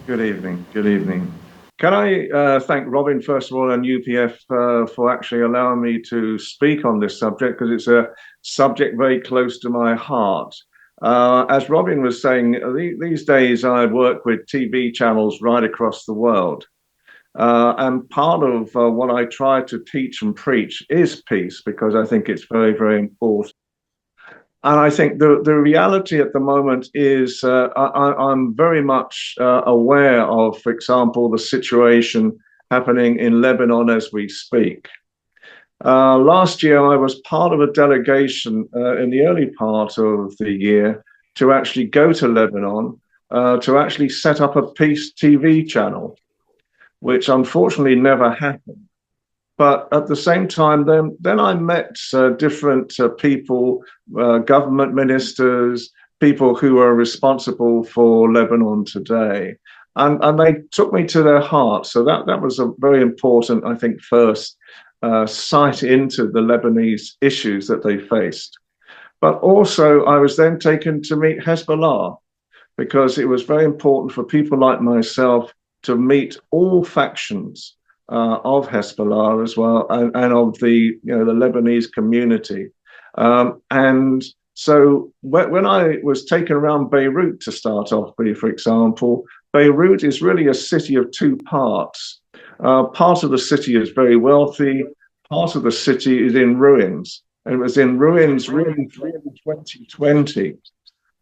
Good evening. Good evening. Can I thank Robin, first of all, and UPF for actually allowing me to speak on this subject because it's a subject very close to my heart. As Robin was saying, these days I work with TV channels right across the world. And part of what I try to teach and preach is peace because I think it's very, very important. And I think the reality at the moment is I'm very much aware of, for example, the situation happening in Lebanon as we speak. Last year, I was part of a delegation in the early part of the year to actually go to Lebanon to actually set up a peace TV channel, which unfortunately never happened. But at the same time, then I met different people, government ministers, people who are responsible for Lebanon today. And they took me to their heart. So that was a very important, I think, first sight into the Lebanese issues that they faced. But also, I was then taken to meet Hezbollah because it was very important for people like myself to meet all factions of Hezbollah as well, and of the Lebanese community. And so when I was taken around Beirut to start off with, for example, Beirut is really a city of two parts. Part of the city is very wealthy. Part of the city is in ruins. And it was in ruins really in 2020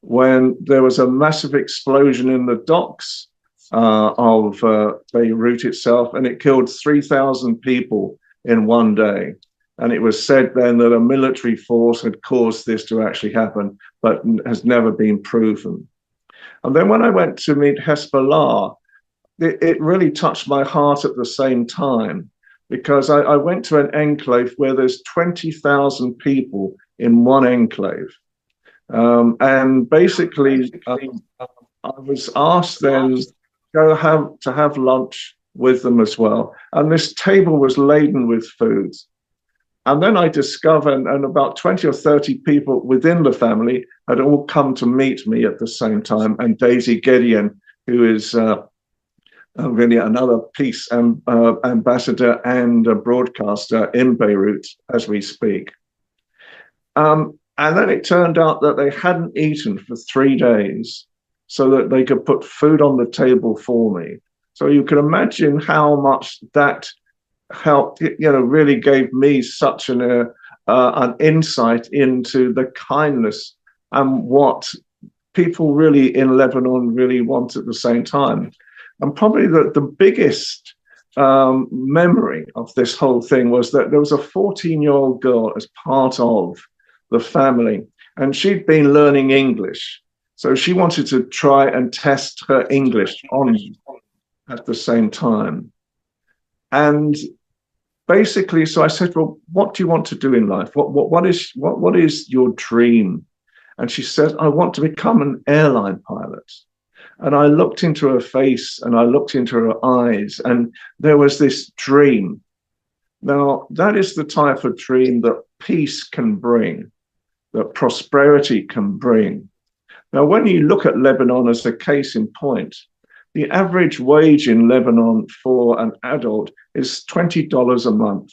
when there was a massive explosion in the docks of Beirut itself, and it killed 3,000 people in one day. And it was said then that a military force had caused this to actually happen, but has never been proven. And then when I went to meet Hezbollah, it really touched my heart at the same time, because I went to an enclave where there's 20,000 people in one enclave. And basically, I was asked then to have lunch with them as well. And this table was laden with food. And then I discovered, and about 20 or 30 people within the family had all come to meet me at the same time. And Daisy Gideon, who is really another peace ambassador and a broadcaster in Beirut as we speak. And then it turned out that they hadn't eaten for 3 days so that they could put food on the table for me. So you can imagine how much that helped, really gave me such an insight into the kindness and what people really in Lebanon really want at the same time. And probably the biggest memory of this whole thing was that there was a 14-year-old girl as part of the family, and she'd been learning English. So she wanted to try and test her English on me at the same time. And basically, so I said, well, what do you want to do in life? What is your dream? And she said, I want to become an airline pilot. And I looked into her face and I looked into her eyes, and there was this dream. Now, that is the type of dream that peace can bring, that prosperity can bring. Now, when you look at Lebanon as a case in point, the average wage in Lebanon for an adult is $20 a month.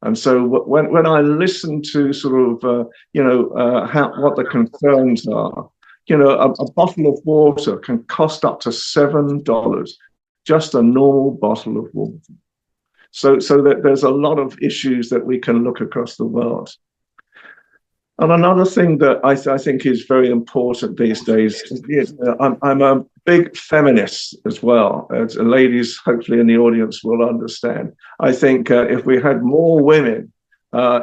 And so when I listen to sort of, what the concerns are, a bottle of water can cost up to $7, just a normal bottle of water. So that there's a lot of issues that we can look across the world. And another thing that I think is very important these days, I'm a big feminist as well. As ladies, hopefully in the audience will understand. I think if we had more women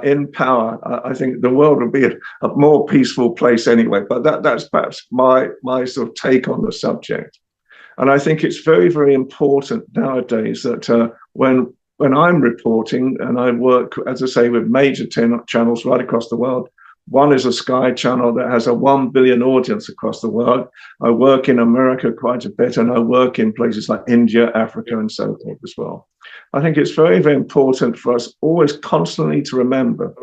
in power, I think the world would be a more peaceful place anyway. But that's perhaps my sort of take on the subject. And I think it's very, very important nowadays that when I'm reporting, and I work, as I say, with major channels right across the world. One is a Sky channel that has a 1 billion audience across the world. I work in America quite a bit, and I work in places like India, Africa, and so forth as well. I think it's very, very important for us always constantly to remember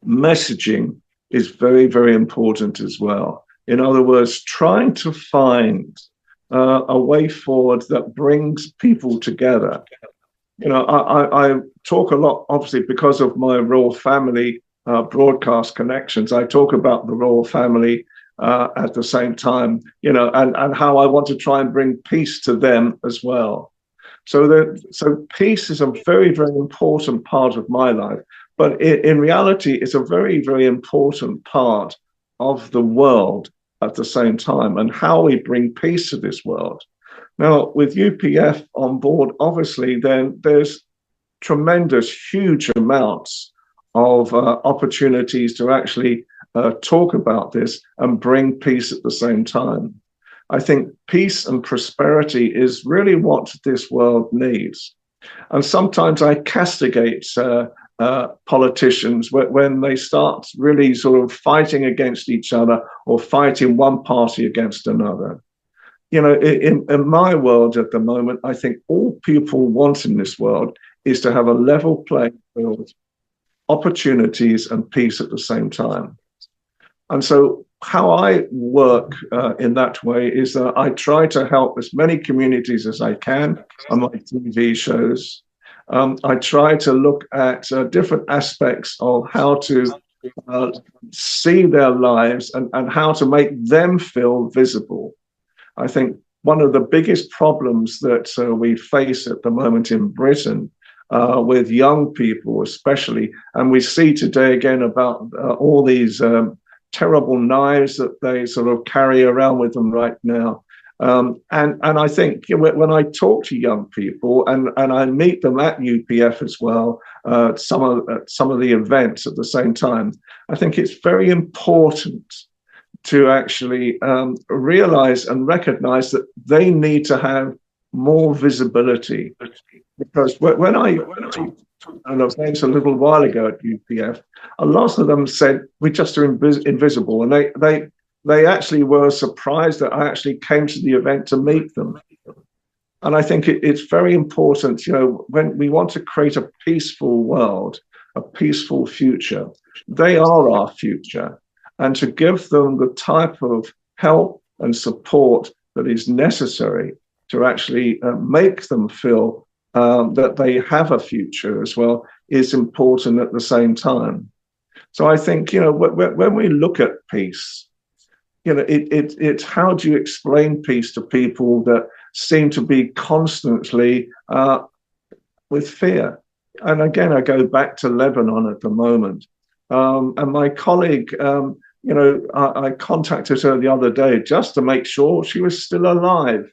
messaging is very, very important as well. In other words, trying to find a way forward that brings people together. I talk a lot, obviously, because of my royal family broadcast connections. I talk about the royal family at the same time, and how I want to try and bring peace to them as well. So peace is a very, very important part of my life, but in reality, it's a very, very important part of the world at the same time, and how we bring peace to this world. Now, with UPF on board, obviously, then there's tremendous, huge amounts of opportunities to actually talk about this and bring peace at the same time. I think peace and prosperity is really what this world needs. And sometimes I castigate politicians when they start really sort of fighting against each other or fighting one party against another. In my world at the moment, I think all people want in this world is to have a level playing field, opportunities, and peace at the same time. And so how I work in that way is that I try to help as many communities as I can on my TV shows. I try to look at different aspects of how to see their lives and how to make them feel visible. I think one of the biggest problems that we face at the moment in Britain with young people especially, and we see today again about all these terrible knives that they sort of carry around with them right now. And I think when I talk to young people and I meet them at UPF as well, some of the events at the same time, I think it's very important to actually realize and recognize that they need to have more visibility. Because when I and I was saying this a little while ago at UPF, a lot of them said we just are invisible, and they actually were surprised that I actually came to the event to meet them. And I think it's very important, when we want to create a peaceful world, a peaceful future, they are our future. And to give them the type of help and support that is necessary to actually make them feel that they have a future as well is important at the same time. So I think, when we look at peace, it's how do you explain peace to people that seem to be constantly with fear? And again, I go back to Lebanon at the moment. And my colleague, I contacted her the other day just to make sure she was still alive,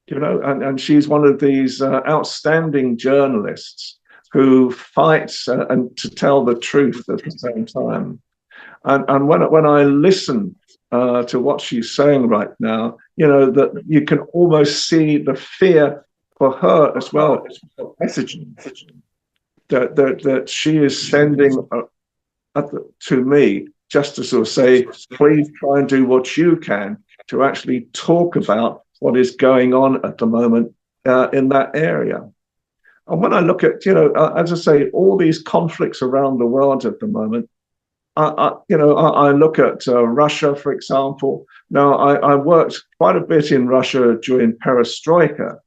and she's one of these outstanding journalists who fights and to tell the truth at the same time. And when I listen to what she's saying right now, that you can almost see the fear for her as well as messaging that she is sending to me, just to sort of say, please try and do what you can to actually talk about what is going on at the moment in that area. And when I look at, as I say, all these conflicts around the world at the moment, I look at Russia, for example. Now, I worked quite a bit in Russia during Perestroika.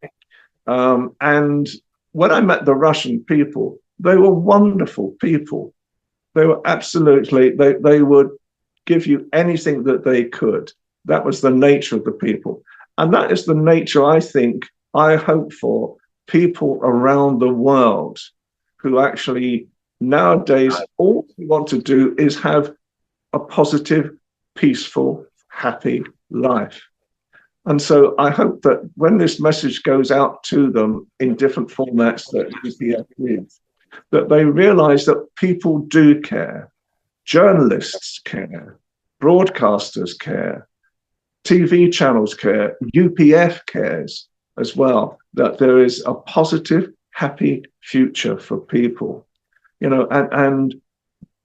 And when I met the Russian people, they were wonderful people. They were absolutely, they would give you anything that they could. That was the nature of the people. And that is the nature, I think, I hope for people around the world who actually nowadays all we want to do is have a positive, peaceful, happy life. And so I hope that when this message goes out to them in different formats that UPF gives, that they realize that people do care. Journalists care. Broadcasters care. TV channels care. UPF cares as well, that there is a positive, happy future for people. And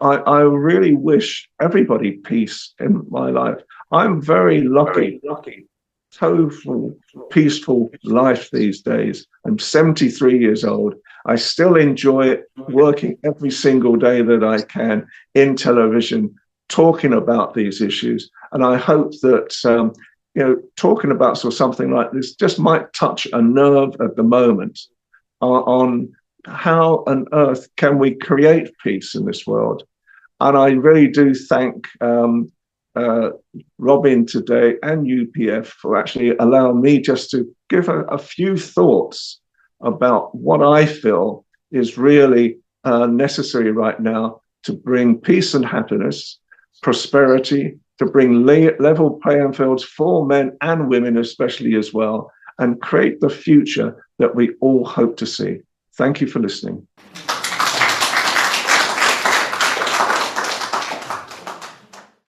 I really wish everybody peace in my life. I'm very lucky. Total peaceful life these days. I'm 73 years old. I still enjoy working every single day that I can in television, talking about these issues. And I hope that talking about sort of something like this just might touch a nerve at the moment on how on earth can we create peace in this world. And I really do thank Robin today and UPF for actually allowing me just to give a few thoughts about what I feel is really necessary right now to bring peace and happiness, prosperity, to bring level playing fields for men and women especially as well, and create the future that we all hope to see. Thank you for listening.